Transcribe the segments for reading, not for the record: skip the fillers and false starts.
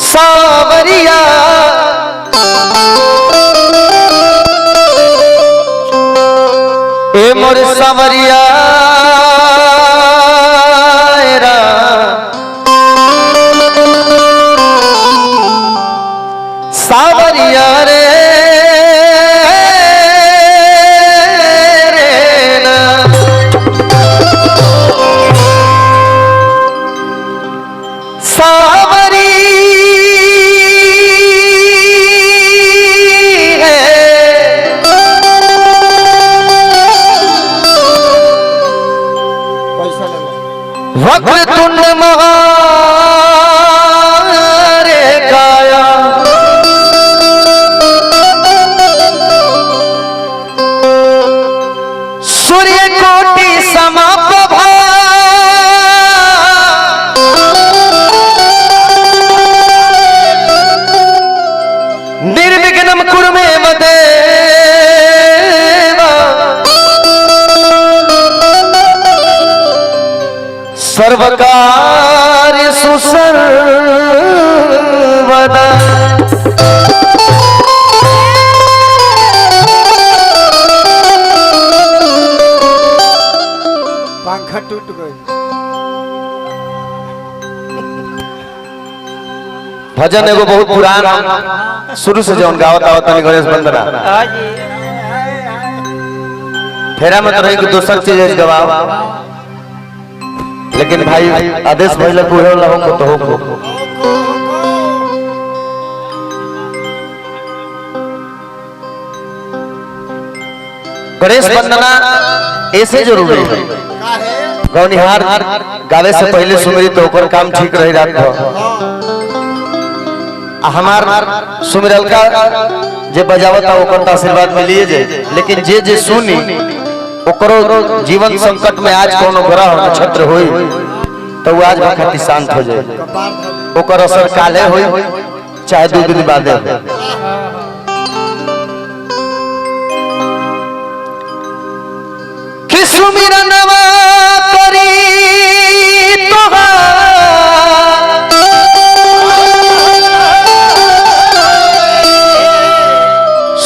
सावरिया ए मोर सावरिया सावरिया रे सावरी है वक्रतुंड महारे काया सूर्य कोटि समप्रभा निर्विघ्नं कुरु मे देव सर्वकार्येषु सर्वदा। पंखा टूट गई। भजन एगो बहुत पुरान शुरू से जौन गावत आवत तनी गणेश वंदना फेरा में तो रही कि दोसर चीज गवाओ, लेकिन भाई आदेश भइल पूरे वाला हो तो हो गणेश वंदना ऐसे जरूरी है। गौनिहार गावे से पहले सुमरी तो ओकर काम ठीक रही रात को हमार सुमिरल का जे बजावता ओकर आशीर्वाद मिलिए जे, लेकिन जे सुनी ओकरो जीवन संकट में आज कोनो ग्रह नक्षत्र होई तो वो आज खातिर शांत हो जाए, ओकर असर काले होई चाहे 2 दिन बादे हो। कि सुमिरनवा करी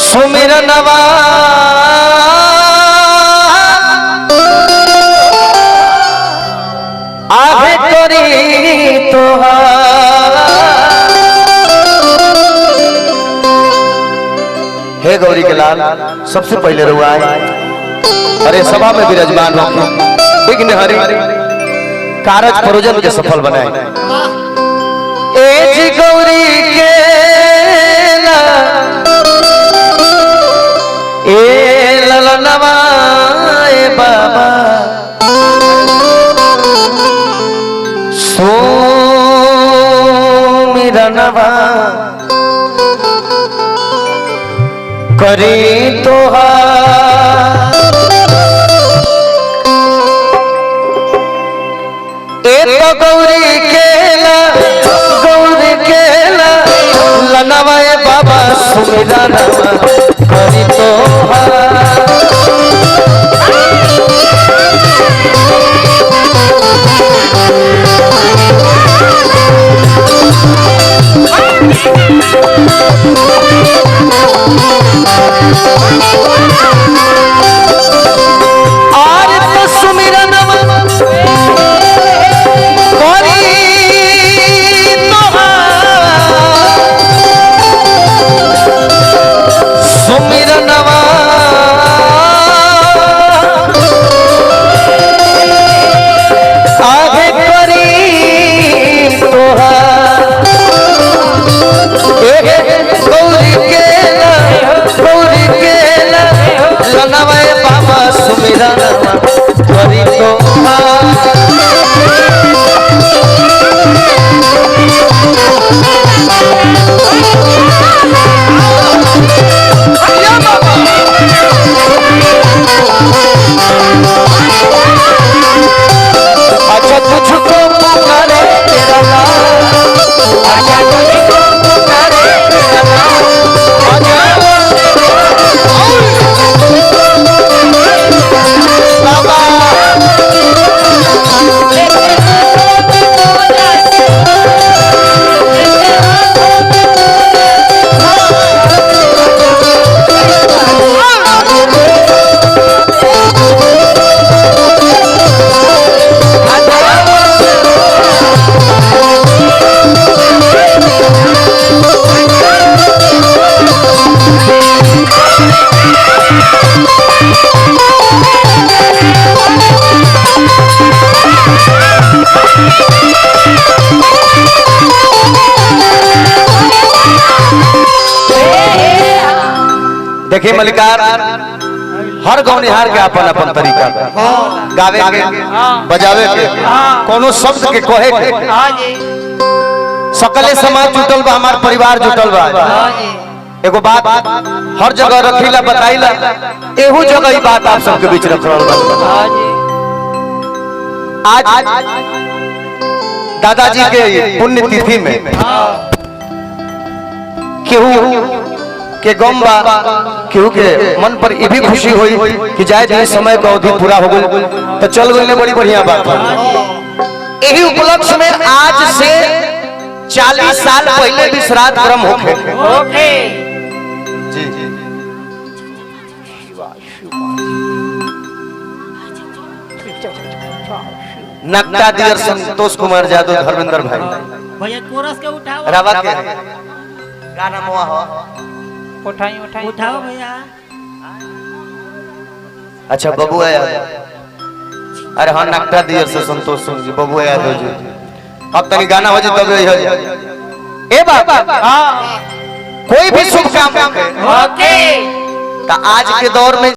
सुमिरनवा आगे करी तोहार। हे गौरी के लाल सबसे पहले रुआ अरे सभा में विराजमान हो विघ्न हरि कारज प्रयोजन के सफल बनाए। ए जी गौरी के ए ललनवा ए बाबा सुमिरनवा करी तोहार। ए तो गौरी केला ललनवा ए बाबा सुमिरनवा करी तोहार। और तो सुमिरनवा करी तोहार। सुमिरनवा देखिए मलिकार हर गौनिहार के अपन अपन तरीका बा गावे के बजावे के कोनो शब्द के कहे के सकले समाज जुटल बा हमार परिवार जुटल बा एगो बात हर जगह रखीला बताइला एहू जगह ही बात आप सबके बीच रख रहल बा आज दादाजी के पुण्यतिथि में केहू के गम बा केहू के मन पर ये भी खुशी हुई कि जाए दिन समय का अवधि पूरा हो गई तो चल गई बड़ी बढ़िया बात है। यही उपलक्ष्य में आज से 40 साल पहले भी श्राद्ध कर्म होखे जी नक्ता दियर संतोष कुमार यादव धर्मेंद्र भाई भैया कोरस के उठाओ रावा के गाना मोआ हो उठाओ भैया। अच्छा बबुआ यादव अरे हाँ नक्ता दियर से संतोष जी बबुआ यादव जी अब तनी गाना हो जाए तब ए बाबा कोई भी शुभ काम ओके तो आज के दौर में